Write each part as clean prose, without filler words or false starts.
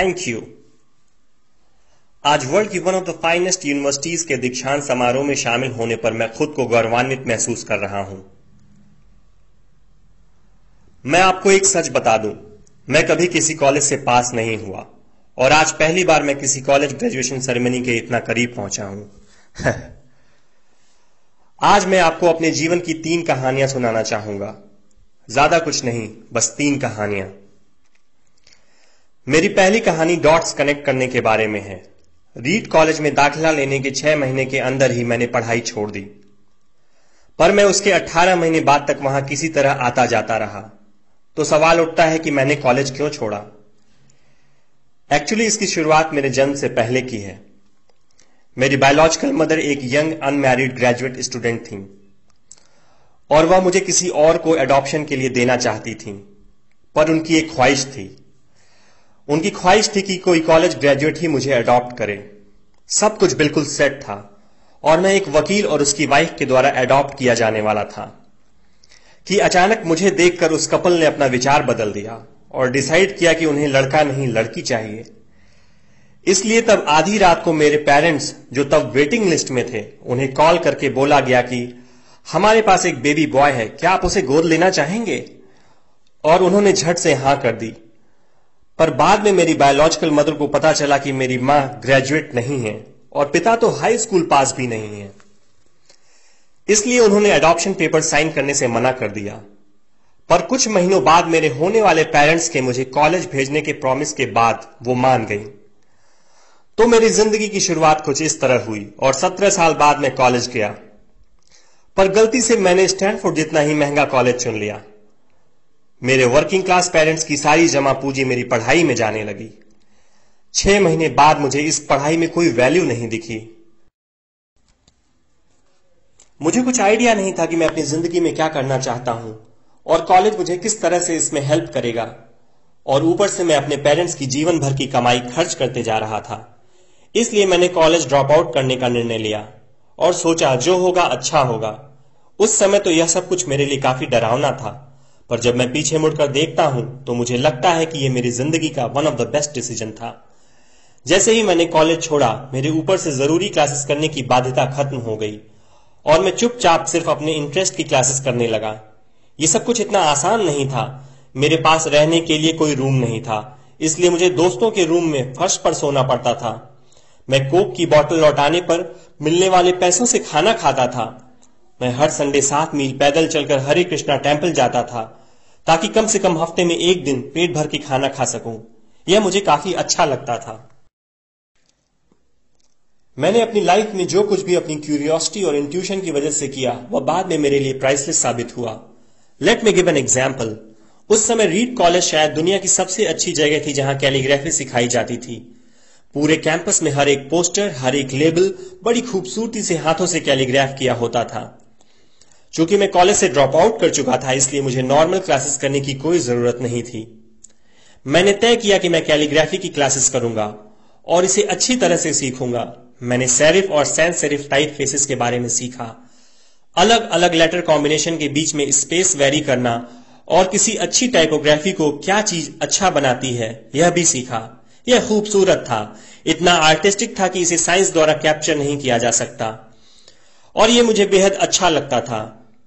Thank you. आज world की one of the finest universities के दीक्षांत समारोह में शामिल होने पर मैं खुद को गौरवान्वित महसूस कर रहा हूं। मैं आपको एक सच बता दूं, मैं कभी किसी कॉलेज से पास नहीं हुआ और आज पहली बार मैं किसी कॉलेज ग्रेजुएशन सेरेमनी के इतना करीब पहुंचा हूं। आज मैं आपको अपने जीवन की 3 कहानियां सुनाना चाहूंगा। ज्यादा कुछ नहीं, बस 3 कहानियां। मेरी पहली कहानी डॉट्स कनेक्ट करने के बारे में है। रीड कॉलेज में दाखिला लेने के 6 महीने के अंदर ही मैंने पढ़ाई छोड़ दी, पर मैं उसके 18 महीने बाद तक वहां किसी तरह आता जाता रहा। तो सवाल उठता है कि मैंने कॉलेज क्यों छोड़ा। एक्चुअली इसकी शुरुआत मेरे जन्म से पहले की है। मेरी बायोलॉजिकल मदर एक यंग अनमैरिड ग्रेजुएट स्टूडेंट थी और वह मुझे किसी और को एडॉप्शन के लिए देना चाहती थी, पर उनकी एक ख्वाहिश थी। उनकी ख्वाहिश थी कि कोई कॉलेज ग्रेजुएट ही मुझे अडॉप्ट करे। सब कुछ बिल्कुल सेट था और मैं एक वकील और उसकी वाइफ के द्वारा अडॉप्ट किया जाने वाला था कि अचानक मुझे देखकर उस कपल ने अपना विचार बदल दिया और डिसाइड किया कि उन्हें लड़का नहीं लड़की चाहिए। इसलिए तब आधी रात को मेरे पेरेंट्स, जो तब वेटिंग लिस्ट में थे, उन्हें कॉल करके बोला गया कि हमारे पास एक बेबी बॉय है, क्या आप उसे गोद लेना चाहेंगे? और उन्होंने झट से हां कर दी। पर बाद में मेरी बायोलॉजिकल मदर को पता चला कि मेरी मां ग्रेजुएट नहीं है और पिता तो हाई स्कूल पास भी नहीं है। इसलिए उन्होंने एडॉप्शन पेपर साइन करने से मना कर दिया। पर कुछ महीनों बाद मेरे होने वाले पेरेंट्स के मुझे कॉलेज भेजने के प्रॉमिस के बाद वो मान गई। तो मेरी जिंदगी की शुरुआत कुछ इस तरह हुई और 17 साल बाद मैं कॉलेज गया। पर गलती से मैंने स्टैनफोर्ड जितना ही महंगा कॉलेज चुन लिया। मेरे वर्किंग क्लास पेरेंट्स की सारी जमा पूंजी मेरी पढ़ाई में जाने लगी। 6 महीने बाद मुझे इस पढ़ाई में कोई वैल्यू नहीं दिखी। मुझे कुछ आइडिया नहीं था कि मैं अपनी जिंदगी में क्या करना चाहता हूं और कॉलेज मुझे किस तरह से इसमें हेल्प करेगा। और ऊपर से मैं अपने पेरेंट्स की जीवन भर की कमाई खर्च करते जा रहा था। इसलिए मैंने कॉलेज ड्रॉप आउट करने का निर्णय लिया और सोचा जो होगा अच्छा होगा। उस समय तो यह सब कुछ मेरे लिए काफी डरावना था, पर जब मैं पीछे मुड़कर देखता हूं तो मुझे लगता है कि यह मेरी जिंदगी का one of the best decision था। जैसे ही मैंने कॉलेज छोड़ा, मेरे ऊपर से जरूरी क्लासेस करने की बाध्यता खत्म हो गई और मैं चुपचाप सिर्फ अपने इंटरेस्ट की क्लासेस करने लगा। यह सब कुछ इतना आसान नहीं था। मेरे पास रहने के लिए कोई रूम नहीं था, इसलिए मुझे दोस्तों के रूम में फर्श पर सोना पड़ता था। मैं कोक की बोतल लौटाने पर मिलने वाले पैसों से खाना खाता था। मैं हर संडे 7 मील पैदल चलकर हरे कृष्णा टेम्पल जाता था ताकि कम से कम हफ्ते में एक दिन पेट भर के खाना खा सकूं। यह मुझे काफी अच्छा लगता था। मैंने अपनी लाइफ में जो कुछ भी अपनी क्यूरियोसिटी और इंट्यूशन की वजह से किया, वह बाद में मेरे लिए प्राइसलेस साबित हुआ। Let me give an example. उस समय रीड कॉलेज शायद दुनिया की सबसे अच्छी जगह थी जहां कैलीग्राफी सिखाई जाती थी। पूरे कैंपस में हर एक पोस्टर, हर एक लेबल बड़ी खूबसूरती से हाथों से कैलीग्राफ किया होता था। चूंकि मैं कॉलेज से ड्रॉप आउट कर चुका था, इसलिए मुझे नॉर्मल क्लासेस करने की कोई जरूरत नहीं थी। मैंने तय किया कि मैं कैलीग्राफी की क्लासेस करूंगा और इसे अच्छी तरह से सीखूंगा। मैंने सेरिफ और सैंस सेरिफ टाइप फेसेस के बारे में सीखा, अलग अलग लेटर कॉम्बिनेशन के बीच में स्पेस वेरी करना और किसी अच्छी टाइपोग्राफी को क्या चीज अच्छा बनाती है यह भी सीखा। यह खूबसूरत था, इतना आर्टिस्टिक था कि इसे साइंस द्वारा कैप्चर नहीं किया जा सकता और यह मुझे बेहद अच्छा लगता था।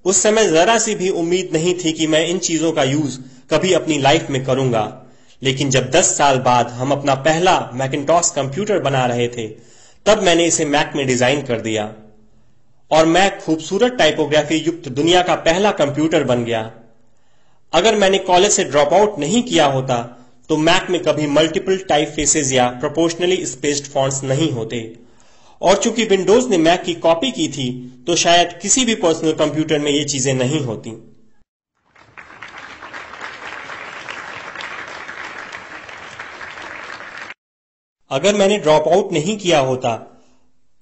उस समय जरा सी भी उम्मीद नहीं थी कि मैं इन चीजों का यूज कभी अपनी लाइफ में करूंगा। लेकिन जब 10 साल बाद हम अपना पहला मैकिन्टॉश कंप्यूटर बना रहे थे, तब मैंने इसे मैक में डिजाइन कर दिया और मैक खूबसूरत टाइपोग्राफी युक्त दुनिया का पहला कंप्यूटर बन गया। अगर मैंने कॉलेज से ड्रॉप आउट नहीं किया होता तो मैक में कभी मल्टीपल टाइप फेसेस या प्रोपोर्शनली स्पेस्ड फॉन्ट्स नहीं होते और चूंकि विंडोज ने मैक की कॉपी की थी तो शायद किसी भी पर्सनल कंप्यूटर में ये चीजें नहीं होती। अगर मैंने ड्रॉप आउट नहीं किया होता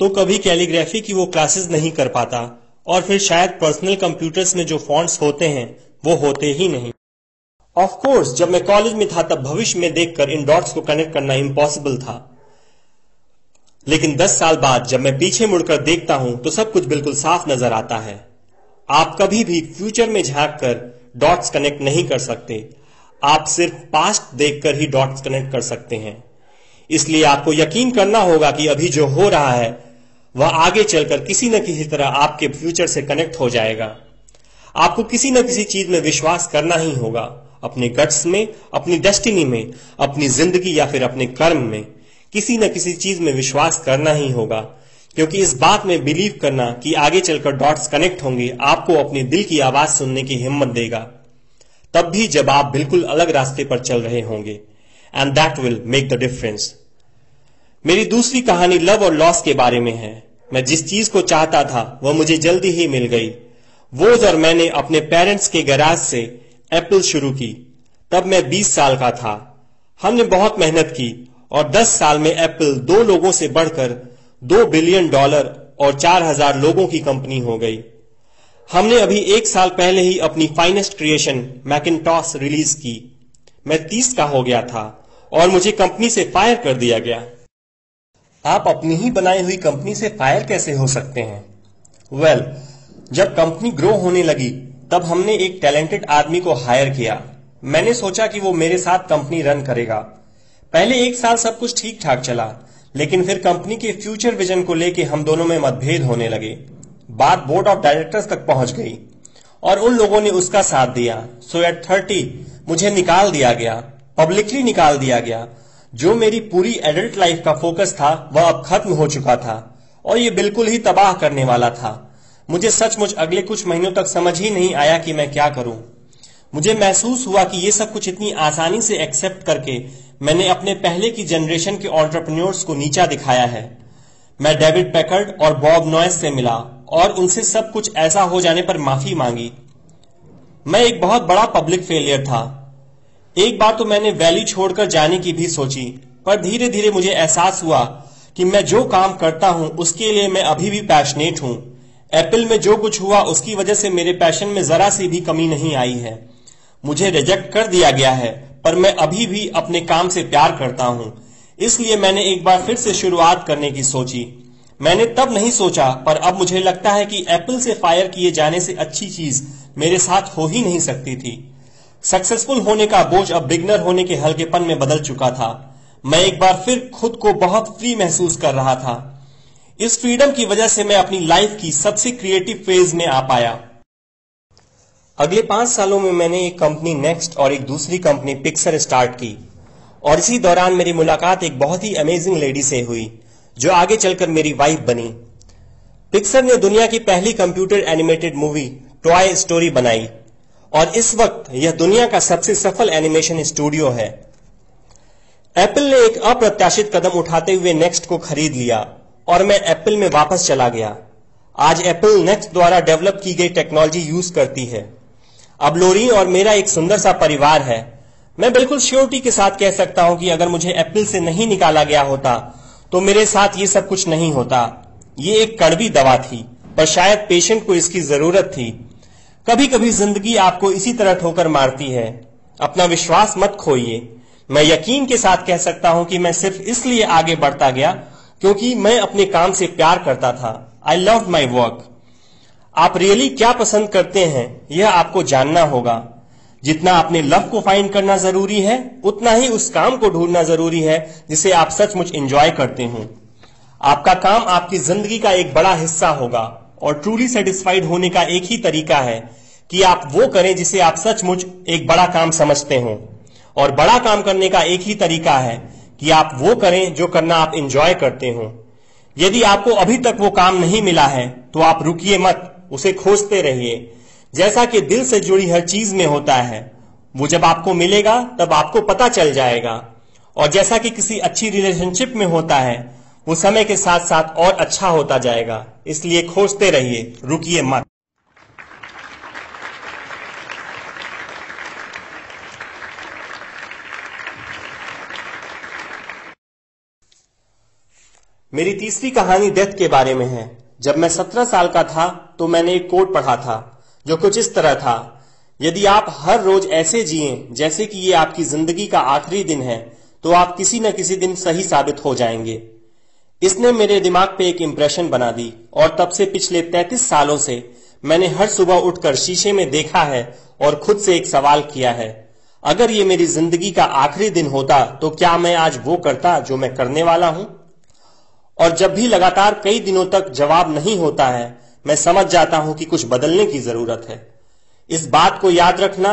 तो कभी कैलीग्राफी की वो क्लासेस नहीं कर पाता और फिर शायद पर्सनल कंप्यूटर्स में जो फॉन्ट्स होते हैं वो होते ही नहीं। ऑफ कोर्स जब मैं कॉलेज में था तब भविष्य में देखकर इन डॉट्स को कनेक्ट करना इम्पॉसिबल था, लेकिन 10 साल बाद जब मैं पीछे मुड़कर देखता हूं तो सब कुछ बिल्कुल साफ नजर आता है। आप कभी भी फ्यूचर में झांक कर डॉट्स कनेक्ट नहीं कर सकते, आप सिर्फ पास्ट देखकर ही डॉट्स कनेक्ट कर सकते हैं। इसलिए आपको यकीन करना होगा कि अभी जो हो रहा है वह आगे चलकर किसी न किसी तरह आपके फ्यूचर से कनेक्ट हो जाएगा। आपको किसी न किसी चीज में विश्वास करना ही होगा, अपने गट्स में, अपनी डेस्टिनी में, अपनी जिंदगी या फिर अपने कर्म में किसी न किसी चीज में विश्वास करना ही होगा, क्योंकि इस बात में बिलीव करना कि आगे चलकर डॉट्स कनेक्ट होंगे आपको अपने दिल की आवाज सुनने की हिम्मत देगा, तब भी जब आप बिल्कुल अलग रास्ते पर चल रहे होंगे। And that will make the difference. मेरी दूसरी कहानी लव और लॉस के बारे में है। मैं जिस चीज को चाहता था वह मुझे जल्दी ही मिल गई। वोज और मैंने अपने पेरेंट्स के गैराज से एप्पल शुरू की। तब मैं 20 साल का था। हमने बहुत मेहनत की और 10 साल में एप्पल 2 लोगों से बढ़कर $2 बिलियन और 4000 लोगों की कंपनी हो गई। हमने अभी 1 साल पहले ही अपनी फाइनेस्ट क्रिएशन मैकिन्टॉश रिलीज की। मैं 30 का हो गया था और मुझे कंपनी से फायर कर दिया गया। आप अपनी ही बनाई हुई कंपनी से फायर कैसे हो सकते हैं? वेल, जब कंपनी ग्रो होने लगी तब हमने एक टैलेंटेड आदमी को हायर किया। मैंने सोचा कि वो मेरे साथ कंपनी रन करेगा। पहले 1 साल सब कुछ ठीक ठाक चला, लेकिन फिर कंपनी के फ्यूचर विजन को लेके हम दोनों में मतभेद होने लगे। बात बोर्ड ऑफ डायरेक्टर्स तक पहुंच गई और उन लोगों ने उसका साथ दिया। सो एट 30 मुझे निकाल दिया गया, पब्लिकली निकाल दिया गया। जो मेरी पूरी एडल्ट लाइफ का फोकस था वह अब खत्म हो चुका था और ये बिल्कुल ही तबाह करने वाला था। मुझे सचमुच अगले कुछ महीनों तक समझ ही नहीं आया कि मैं क्या करूं। मुझे महसूस हुआ कि ये सब कुछ इतनी आसानी से एक्सेप्ट करके मैंने अपने पहले की जनरेशन के एंटरप्रेन्योर्स को नीचा दिखाया है। मैं डेविड पैकर्ड और बॉब नॉयस से मिला और उनसे सब कुछ ऐसा हो जाने पर माफी मांगी। मैं एक बहुत बड़ा पब्लिक फेलियर था। एक बार तो मैंने वैली छोड़कर जाने की भी सोची, पर धीरे धीरे मुझे एहसास हुआ कि मैं जो काम करता हूं उसके लिए मैं अभी भी पैशनेट हूं। एप्पल में जो कुछ हुआ उसकी वजह से मेरे पैशन में जरा सी भी कमी नहीं आई है। मुझे रिजेक्ट कर दिया गया है, पर मैं अभी भी अपने काम से प्यार करता हूं। इसलिए मैंने एक बार फिर से शुरुआत करने की सोची। मैंने तब नहीं सोचा, पर अब मुझे लगता है कि एप्पल से फायर किए जाने से अच्छी चीज मेरे साथ हो ही नहीं सकती थी। सक्सेसफुल होने का बोझ अब बिगनर होने के हल्केपन में बदल चुका था। मैं एक बार फिर खुद को बहुत फ्री महसूस कर रहा था। इस फ्रीडम की वजह से मैं अपनी लाइफ की सबसे क्रिएटिव फेज में आ पाया। अगले 5 सालों में मैंने एक कंपनी नेक्स्ट और एक दूसरी कंपनी पिक्सर स्टार्ट की और इसी दौरान मेरी मुलाकात एक बहुत ही अमेजिंग लेडी से हुई जो आगे चलकर मेरी वाइफ बनी। पिक्सर ने दुनिया की पहली computer animated movie toy story बनाई और इस वक्त यह दुनिया का सबसे सफल एनिमेशन स्टूडियो है। एप्पल ने एक अप्रत्याशित कदम उठाते हुए नेक्स्ट को खरीद लिया और मैं एप्पल में वापस चला गया। आज एप्पल नेक्स्ट द्वारा डेवलप की गई टेक्नोलॉजी यूज करती है। अब लोरीन और मेरा एक सुंदर सा परिवार है। मैं बिल्कुल श्योरिटी के साथ कह सकता हूं कि अगर मुझे एप्पल से नहीं निकाला गया होता तो मेरे साथ ये सब कुछ नहीं होता। ये एक कड़वी दवा थी, पर शायद पेशेंट को इसकी जरूरत थी। कभी कभी जिंदगी आपको इसी तरह ठोकर मारती है। अपना विश्वास मत खोइए। मैं यकीन के साथ कह सकता हूं कि मैं सिर्फ इसलिए आगे बढ़ता गया क्योंकि मैं अपने काम से प्यार करता था। I love my work. आप रियली क्या पसंद करते हैं यह आपको जानना होगा। जितना अपने लव को फाइंड करना जरूरी है, उतना ही उस काम को ढूंढना जरूरी है जिसे आप सचमुच एंजॉय करते हो। आपका काम आपकी जिंदगी का एक बड़ा हिस्सा होगा और ट्रूली सेटिस्फाइड होने का एक ही तरीका है कि आप वो करें जिसे आप सचमुच एक बड़ा काम समझते हो। और बड़ा काम करने का एक ही तरीका है कि आप वो करें जो करना आप एंजॉय करते हो। यदि आपको अभी तक वो काम नहीं मिला है तो आप रुकिए मत, उसे खोजते रहिए। जैसा कि दिल से जुड़ी हर चीज में होता है, वो जब आपको मिलेगा तब आपको पता चल जाएगा। और जैसा कि किसी अच्छी रिलेशनशिप में होता है, वो समय के साथ साथ और अच्छा होता जाएगा। इसलिए खोजते रहिए, रुकिए मत। मेरी तीसरी कहानी डेथ के बारे में है। जब मैं 17 साल का था तो मैंने एक कोट पढ़ा था जो कुछ इस तरह था, यदि आप हर रोज ऐसे जिएं जैसे कि ये आपकी जिंदगी का आखिरी दिन है तो आप किसी न किसी दिन सही साबित हो जाएंगे। इसने मेरे दिमाग पे एक इंप्रेशन बना दी और तब से पिछले 33 सालों से मैंने हर सुबह उठकर शीशे में देखा है और खुद से एक सवाल किया है, अगर ये मेरी जिंदगी का आखिरी दिन होता तो क्या मैं आज वो करता जो मैं करने वाला हूं? और जब भी लगातार कई दिनों तक जवाब नहीं होता है, मैं समझ जाता हूं कि कुछ बदलने की जरूरत है। इस बात को याद रखना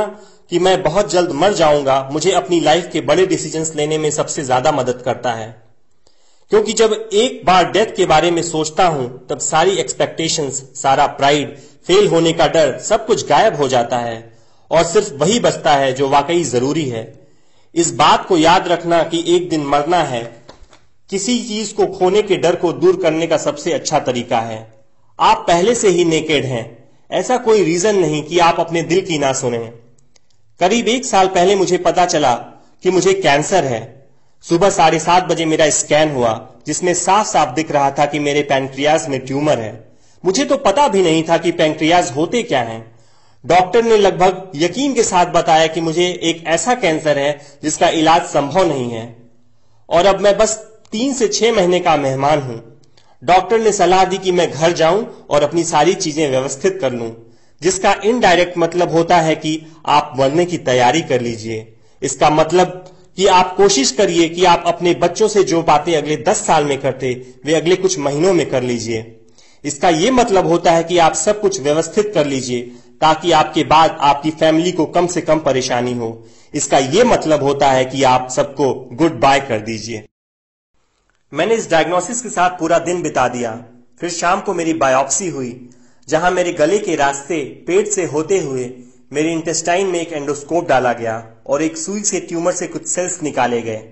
कि मैं बहुत जल्द मर जाऊंगा मुझे अपनी लाइफ के बड़े डिसीजंस लेने में सबसे ज्यादा मदद करता है, क्योंकि जब एक बार डेथ के बारे में सोचता हूं तब सारी एक्सपेक्टेशंस, सारा प्राइड, फेल होने का डर, सब कुछ गायब हो जाता है और सिर्फ वही बचता है जो वाकई जरूरी है। इस बात को याद रखना कि एक दिन मरना है किसी चीज को खोने के डर को दूर करने का सबसे अच्छा तरीका है। आप पहले से ही नेकेड हैं, ऐसा कोई रीजन नहीं कि आप अपने दिल की ना सुने। करीब 1 साल पहले मुझे पता चला कि मुझे कैंसर है। सुबह 7:30 बजे मेरा स्कैन हुआ जिसमें साफ साफ दिख रहा था कि मेरे पैंक्रियाज में ट्यूमर है। मुझे तो पता भी नहीं था कि पैंक्रियाज होते क्या हैं। डॉक्टर ने लगभग यकीन के साथ बताया कि मुझे एक ऐसा कैंसर है जिसका इलाज संभव नहीं है और अब मैं बस 3 से 6 महीने का मेहमान हूं। डॉक्टर ने सलाह दी कि मैं घर जाऊं और अपनी सारी चीजें व्यवस्थित कर लूं, जिसका इनडायरेक्ट मतलब होता है कि आप मरने की तैयारी कर लीजिए। इसका मतलब कि आप कोशिश करिए कि आप अपने बच्चों से जो बातें अगले 10 साल में करते वे अगले कुछ महीनों में कर लीजिए। इसका यह मतलब होता है कि आप सब कुछ व्यवस्थित कर लीजिए ताकि आपके बाद आपकी फैमिली को कम से कम परेशानी हो। इसका यह मतलब होता है कि आप सबको गुड बाय कर दीजिए। मैंने इस डायग्नोसिस के साथ पूरा दिन बिता दिया। फिर शाम को मेरी बायोप्सी हुई, जहां मेरे गले के रास्ते पेट से होते हुए मेरे इंटेस्टाइन में एक एंडोस्कोप डाला गया और एक सुई से ट्यूमर से कुछ सेल्स निकाले गए।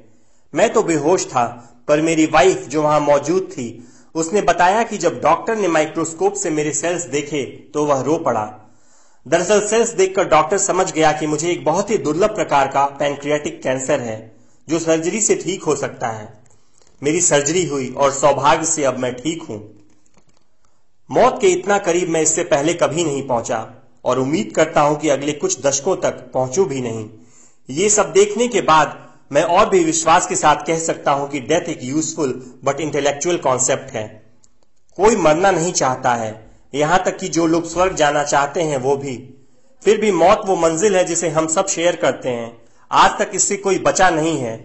मैं तो बेहोश था, पर मेरी वाइफ जो वहां मौजूद थी उसने बताया कि जब डॉक्टर ने माइक्रोस्कोप से मेरे सेल्स देखे तो वह रो पड़ा। दरअसल सेल्स देखकर डॉक्टर समझ गया कि मुझे एक बहुत ही दुर्लभ प्रकार का पैंक्रियाटिक कैंसर है जो सर्जरी से ठीक हो सकता है। मेरी सर्जरी हुई और सौभाग्य से अब मैं ठीक हूं। मौत के इतना करीब मैं इससे पहले कभी नहीं पहुंचा और उम्मीद करता हूं कि अगले कुछ दशकों तक पहुंचूं भी नहीं। ये सब देखने के बाद मैं और भी विश्वास के साथ कह सकता हूं कि डेथ एक यूजफुल बट इंटेलेक्चुअल कॉन्सेप्ट है। कोई मरना नहीं चाहता है, यहां तक कि जो लोग स्वर्ग जाना चाहते हैं वो भी। फिर भी मौत वो मंजिल है जिसे हम सब शेयर करते हैं। आज तक इससे कोई बचा नहीं है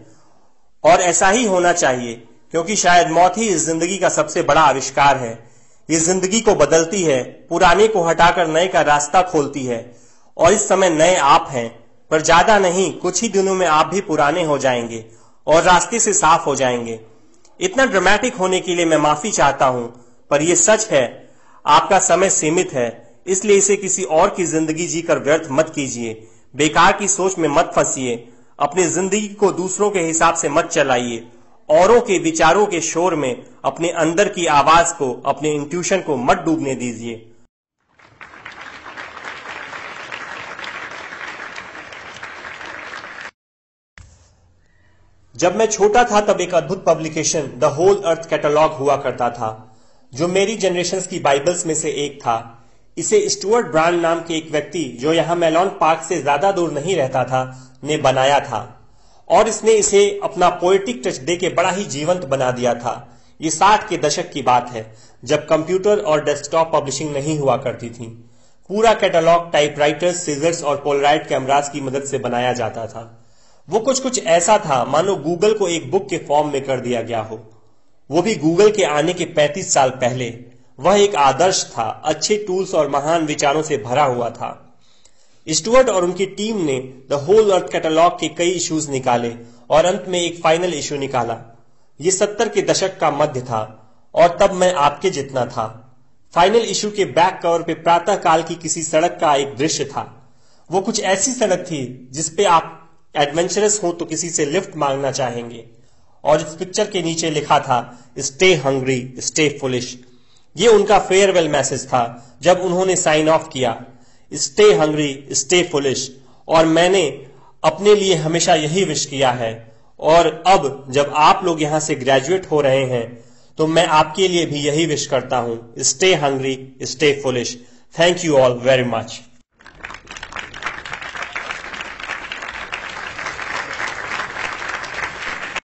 और ऐसा ही होना चाहिए, क्योंकि शायद मौत ही इस जिंदगी का सबसे बड़ा आविष्कार है। ये जिंदगी को बदलती है, पुराने को हटाकर नए का रास्ता खोलती है और इस समय नए आप हैं, पर ज्यादा नहीं, कुछ ही दिनों में आप भी पुराने हो जाएंगे और रास्ते से साफ हो जाएंगे। इतना ड्रामेटिक होने के लिए मैं माफी चाहता हूं, पर यह सच है। आपका समय सीमित है, इसलिए इसे किसी और की जिंदगी जीकर व्यर्थ मत कीजिए। बेकार की सोच में मत फंसिए। अपनी जिंदगी को दूसरों के हिसाब से मत चलाइए। औरों के विचारों के शोर में अपने अंदर की आवाज को, अपने इंट्यूशन को मत डूबने दीजिए। जब मैं छोटा था तब एक अद्भुत publication the Whole Earth Catalog हुआ करता था, जो मेरी जनरेशन की बाइबल्स में से एक था। इसे स्टुअर्ट ब्रांड नाम के एक व्यक्ति, जो यहां मेलॉन पार्क से ज्यादा दूर नहीं रहता था, ने बनाया था और इसने इसे अपना पोएटिक टच देके बड़ा ही जीवंत बना दिया था। ये 60 के दशक की बात है, जब कंप्यूटर और डेस्कटॉप पब्लिशिंग नहीं हुआ करती थी। पूरा कैटलॉग टाइपराइटर्स, सीजर्स और पोलराइड कैमरास की मदद से बनाया जाता था। वो कुछ ऐसा था मानो गूगल को एक बुक के फॉर्म में कर दिया गया हो, वो भी गूगल के आने के 35 साल पहले। वह एक आदर्श था, अच्छे टूल्स और महान विचारों से भरा हुआ था। स्टुअर्ट और उनकी टीम ने द होल अर्थ कैटलॉग के कई इश्यूज निकाले और अंत में एक फाइनल इश्यू निकाला। ये 70 के दशक का मध्य था और तब मैं आपके जितना था। फाइनल इश्यू के बैक कवर पे प्रातः काल की किसी सड़क का एक दृश्य था। वो कुछ ऐसी सड़क थी जिसपे आप एडवेंचरस हो तो किसी से लिफ्ट मांगना चाहेंगे, और इस पिक्चर के नीचे लिखा था स्टे हंग्री स्टे फुलिश। ये उनका फेयरवेल मैसेज था जब उन्होंने साइन ऑफ किया, स्टे हंग्री स्टे फुलिश। और मैंने अपने लिए हमेशा यही विश किया है, और अब जब आप लोग यहां से ग्रेजुएट हो रहे हैं तो मैं आपके लिए भी यही विश करता हूं, stay hungry stay foolish. Thank you all very much.